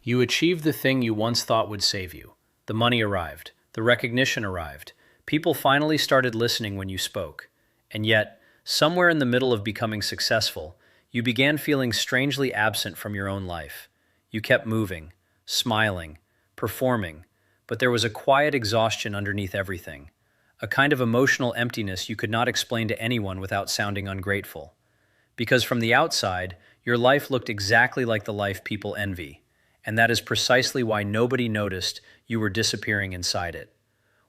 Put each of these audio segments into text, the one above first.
You achieved the thing you once thought would save you. The money arrived. The recognition arrived. People finally started listening when you spoke. And yet, somewhere in the middle of becoming successful, you began feeling strangely absent from your own life. You kept moving, smiling, performing, but there was a quiet exhaustion underneath everything. A kind of emotional emptiness you could not explain to anyone without sounding ungrateful. Because from the outside, your life looked exactly like the life people envy. And that is precisely why nobody noticed you were disappearing inside it.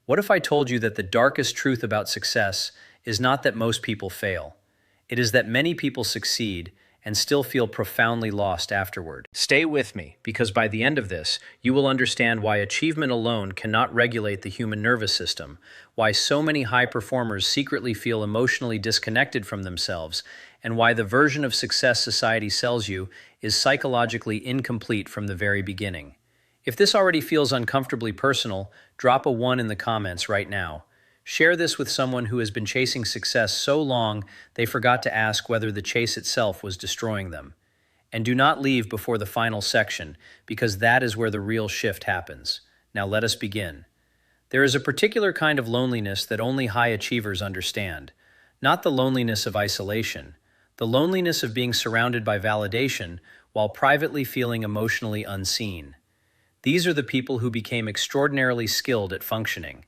What if I told you that the darkest truth about success is not that most people fail? It is that many people succeed and still feel profoundly lost afterward. Stay with me, because by the end of this, you will understand why achievement alone cannot regulate the human nervous system, why so many high performers secretly feel emotionally disconnected from themselves, and why the version of success society sells you is psychologically incomplete from the very beginning. If this already feels uncomfortably personal, drop a 1 in the comments right now. Share this with someone who has been chasing success so long they forgot to ask whether the chase itself was destroying them. And do not leave before the final section, because that is where the real shift happens. Now let us begin. There is a particular kind of loneliness that only high achievers understand. Not the loneliness of isolation, the loneliness of being surrounded by validation while privately feeling emotionally unseen. These are the people who became extraordinarily skilled at functioning.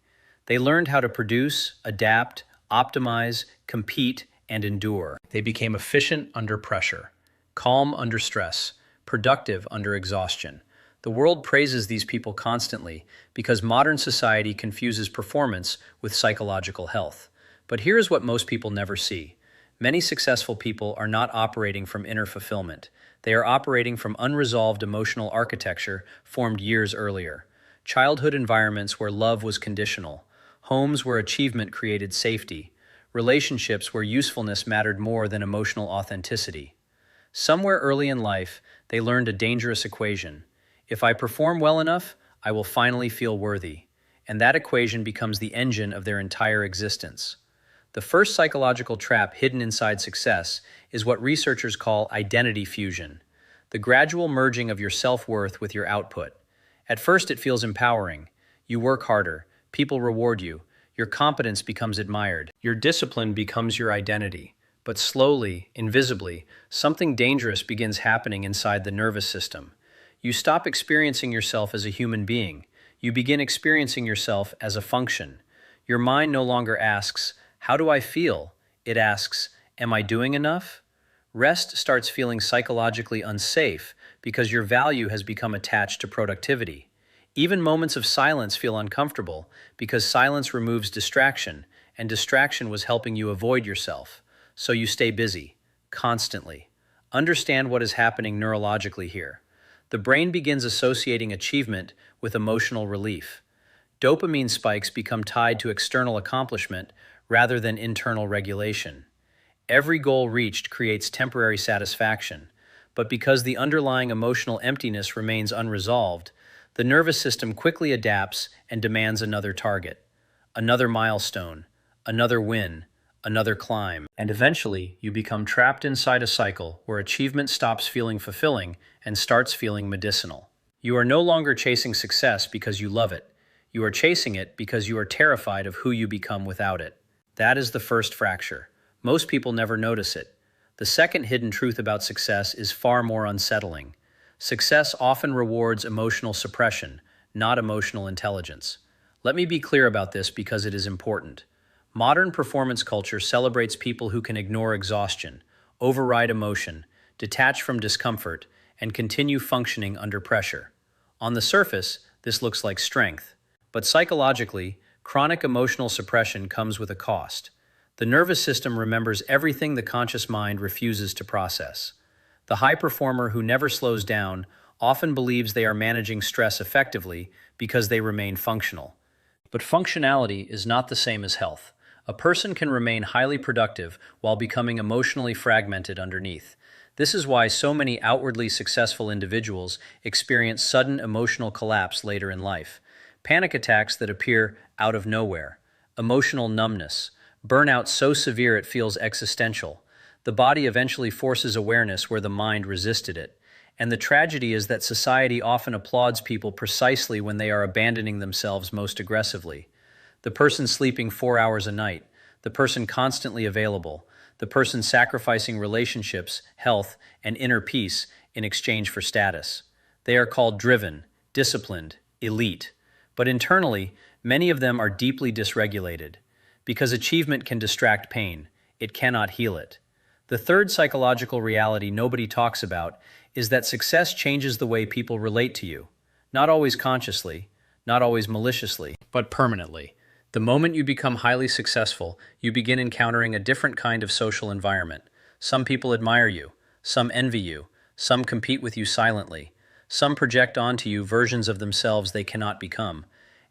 They learned how to produce, adapt, optimize, compete, and endure. They became efficient under pressure, calm under stress, productive under exhaustion. The world praises these people constantly because modern society confuses performance with psychological health. But here's what most people never see. Many successful people are not operating from inner fulfillment. They are operating from unresolved emotional architecture formed years earlier. Childhood environments where love was conditional, homes where achievement created safety, relationships where usefulness mattered more than emotional authenticity. Somewhere early in life, they learned a dangerous equation. If I perform well enough, I will finally feel worthy. And that equation becomes the engine of their entire existence. The first psychological trap hidden inside success is what researchers call identity fusion, the gradual merging of your self-worth with your output. At first, it feels empowering. You work harder, people reward you, your competence becomes admired, your discipline becomes your identity. But slowly, invisibly, something dangerous begins happening inside the nervous system. You stop experiencing yourself as a human being. You begin experiencing yourself as a function. Your mind no longer asks, "How do I feel?" It asks, "Am I doing enough?" Rest starts feeling psychologically unsafe because your value has become attached to productivity. Even moments of silence feel uncomfortable because silence removes distraction, and distraction was helping you avoid yourself. So you stay busy, constantly. Understand what is happening neurologically here. The brain begins associating achievement with emotional relief. Dopamine spikes become tied to external accomplishment rather than internal regulation. Every goal reached creates temporary satisfaction, but because the underlying emotional emptiness remains unresolved, the nervous system quickly adapts and demands another target, another milestone, another win, another climb. And eventually, you become trapped inside a cycle where achievement stops feeling fulfilling and starts feeling medicinal. You are no longer chasing success because you love it. You are chasing it because you are terrified of who you become without it. That is the first fracture. Most people never notice it. The second hidden truth about success is far more unsettling. Success often rewards emotional suppression, not emotional intelligence. Let me be clear about this because it is important. Modern performance culture celebrates people who can ignore exhaustion, override emotion, detach from discomfort, and continue functioning under pressure. On the surface, this looks like strength. But psychologically, chronic emotional suppression comes with a cost. The nervous system remembers everything the conscious mind refuses to process. The high performer who never slows down often believes they are managing stress effectively because they remain functional. But functionality is not the same as health. A person can remain highly productive while becoming emotionally fragmented underneath. This is why so many outwardly successful individuals experience sudden emotional collapse later in life. Panic attacks that appear out of nowhere, emotional numbness, burnout so severe it feels existential. The body eventually forces awareness where the mind resisted it. And the tragedy is that society often applauds people precisely when they are abandoning themselves most aggressively. The person sleeping 4 hours a night, the person constantly available, the person sacrificing relationships, health, and inner peace in exchange for status. They are called driven, disciplined, elite. But internally, many of them are deeply dysregulated. Because achievement can distract pain, it cannot heal it. The third psychological reality nobody talks about is that success changes the way people relate to you. Not always consciously, not always maliciously, but permanently. The moment you become highly successful, you begin encountering a different kind of social environment. Some people admire you, some envy you, some compete with you silently, some project onto you versions of themselves they cannot become,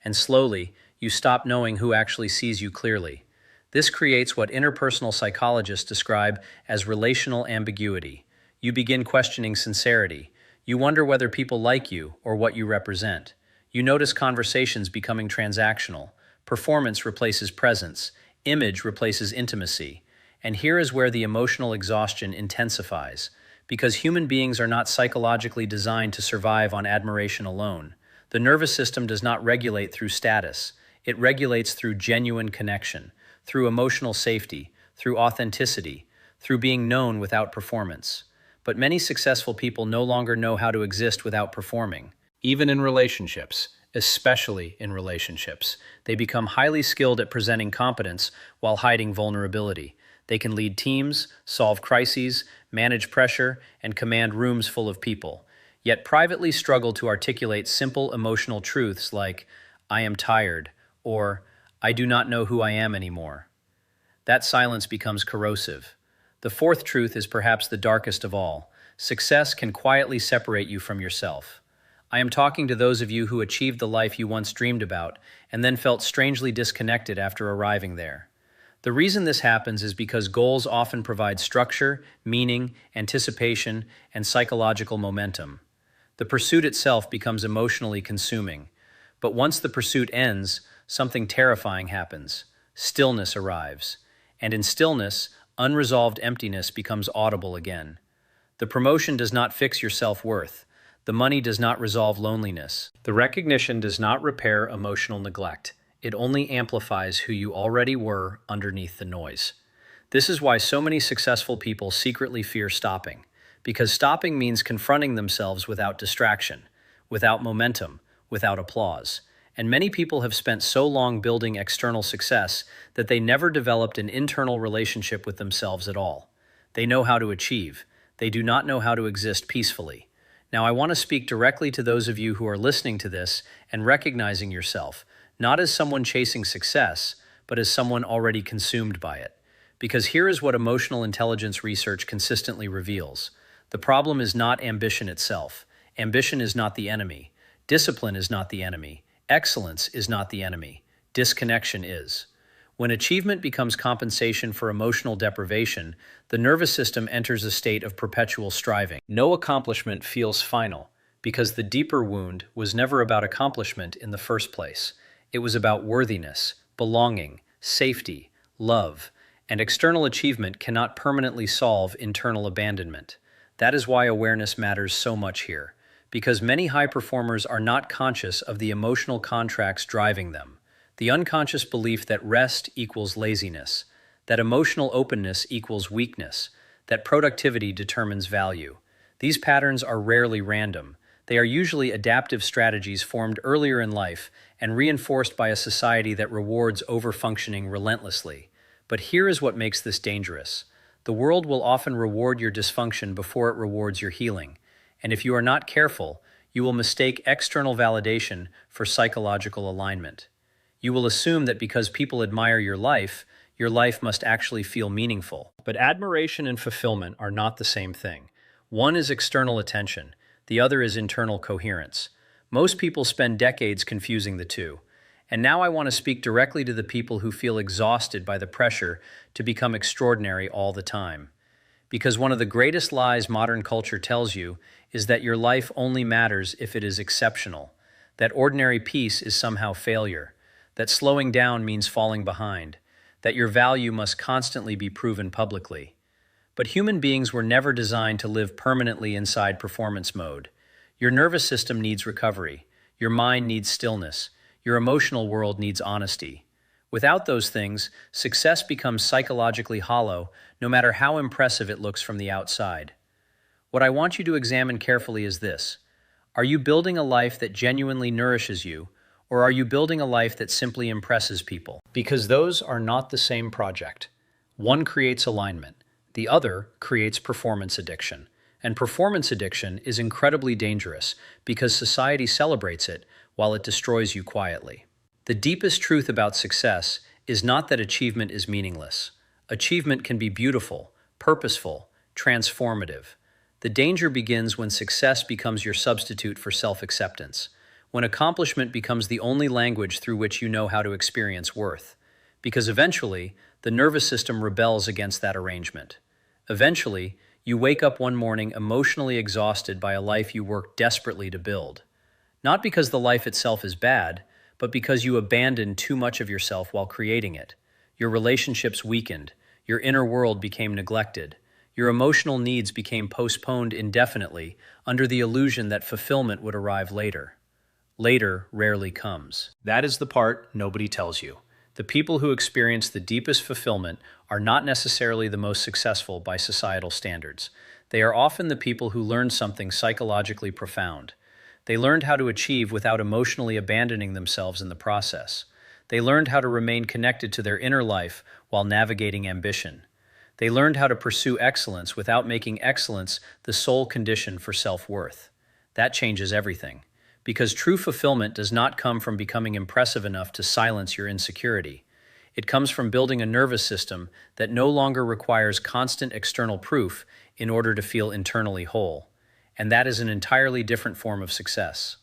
and slowly, you stop knowing who actually sees you clearly. This creates what interpersonal psychologists describe as relational ambiguity. You begin questioning sincerity. You wonder whether people like you or what you represent. You notice conversations becoming transactional. Performance replaces presence. Image replaces intimacy. And here is where the emotional exhaustion intensifies. Because human beings are not psychologically designed to survive on admiration alone. The nervous system does not regulate through status. It regulates through genuine connection, through emotional safety, through authenticity, through being known without performance. But many successful people no longer know how to exist without performing. Even in relationships, especially in relationships, they become highly skilled at presenting competence while hiding vulnerability. They can lead teams, solve crises, manage pressure, and command rooms full of people, yet privately struggle to articulate simple emotional truths like, "I am tired," or "I do not know who I am anymore." That silence becomes corrosive. The fourth truth is perhaps the darkest of all. Success can quietly separate you from yourself. I am talking to those of you who achieved the life you once dreamed about and then felt strangely disconnected after arriving there. The reason this happens is because goals often provide structure, meaning, anticipation, and psychological momentum. The pursuit itself becomes emotionally consuming. But once the pursuit ends, something terrifying happens. Stillness arrives. And in stillness, unresolved emptiness becomes audible again. The promotion does not fix your self-worth. The money does not resolve loneliness. The recognition does not repair emotional neglect. It only amplifies who you already were underneath the noise. This is why so many successful people secretly fear stopping. Because stopping means confronting themselves without distraction, without momentum, without applause. And many people have spent so long building external success that they never developed an internal relationship with themselves at all. They know how to achieve. They do not know how to exist peacefully. Now, I want to speak directly to those of you who are listening to this and recognizing yourself, not as someone chasing success, but as someone already consumed by it. Because here is what emotional intelligence research consistently reveals. The problem is not ambition itself. Ambition is not the enemy. Discipline is not the enemy. Excellence is not the enemy. Disconnection is. When achievement becomes compensation for emotional deprivation, the nervous system enters a state of perpetual striving. No accomplishment feels final, because the deeper wound was never about accomplishment in the first place. It was about worthiness, belonging, safety, love, and external achievement cannot permanently solve internal abandonment. That is why awareness matters so much here. Because many high performers are not conscious of the emotional contracts driving them. The unconscious belief that rest equals laziness, that emotional openness equals weakness, that productivity determines value. These patterns are rarely random. They are usually adaptive strategies formed earlier in life and reinforced by a society that rewards overfunctioning relentlessly. But here is what makes this dangerous. The world will often reward your dysfunction before it rewards your healing. And if you are not careful, you will mistake external validation for psychological alignment. You will assume that because people admire your life must actually feel meaningful. But admiration and fulfillment are not the same thing. One is external attention, the other is internal coherence. Most people spend decades confusing the two. And now I want to speak directly to the people who feel exhausted by the pressure to become extraordinary all the time. Because one of the greatest lies modern culture tells you is that your life only matters if it is exceptional, that ordinary peace is somehow failure, that slowing down means falling behind, that your value must constantly be proven publicly. But human beings were never designed to live permanently inside performance mode. Your nervous system needs recovery. Your mind needs stillness. Your emotional world needs honesty. Without those things, success becomes psychologically hollow, no matter how impressive it looks from the outside. What I want you to examine carefully is this. Are you building a life that genuinely nourishes you, or are you building a life that simply impresses people? Because those are not the same project. One creates alignment. The other creates performance addiction. And performance addiction is incredibly dangerous because society celebrates it while it destroys you quietly. The deepest truth about success is not that achievement is meaningless. Achievement can be beautiful, purposeful, transformative. The danger begins when success becomes your substitute for self-acceptance, when accomplishment becomes the only language through which you know how to experience worth. Because eventually, the nervous system rebels against that arrangement. Eventually, you wake up one morning emotionally exhausted by a life you worked desperately to build. Not because the life itself is bad, but because you abandoned too much of yourself while creating it. Your relationships weakened, your inner world became neglected, your emotional needs became postponed indefinitely under the illusion that fulfillment would arrive later. Later rarely comes. That is the part nobody tells you. The people who experience the deepest fulfillment are not necessarily the most successful by societal standards. They are often the people who learned something psychologically profound. They learned how to achieve without emotionally abandoning themselves in the process. They learned how to remain connected to their inner life while navigating ambition. They learned how to pursue excellence without making excellence the sole condition for self-worth. That changes everything. Because true fulfillment does not come from becoming impressive enough to silence your insecurity. It comes from building a nervous system that no longer requires constant external proof in order to feel internally whole. And that is an entirely different form of success.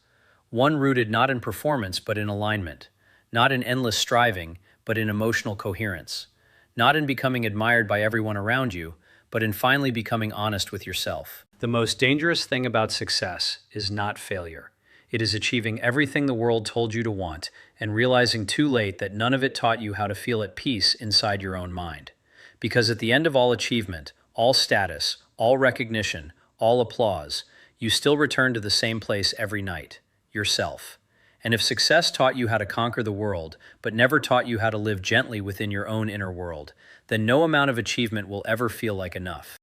One rooted not in performance but in alignment, not in endless striving but in emotional coherence, not in becoming admired by everyone around you, but in finally becoming honest with yourself. The most dangerous thing about success is not failure. It is achieving everything the world told you to want and realizing too late that none of it taught you how to feel at peace inside your own mind. Because at the end of all achievement, all status, all recognition, all applause, you still return to the same place every night, yourself. And if success taught you how to conquer the world, but never taught you how to live gently within your own inner world, then no amount of achievement will ever feel like enough.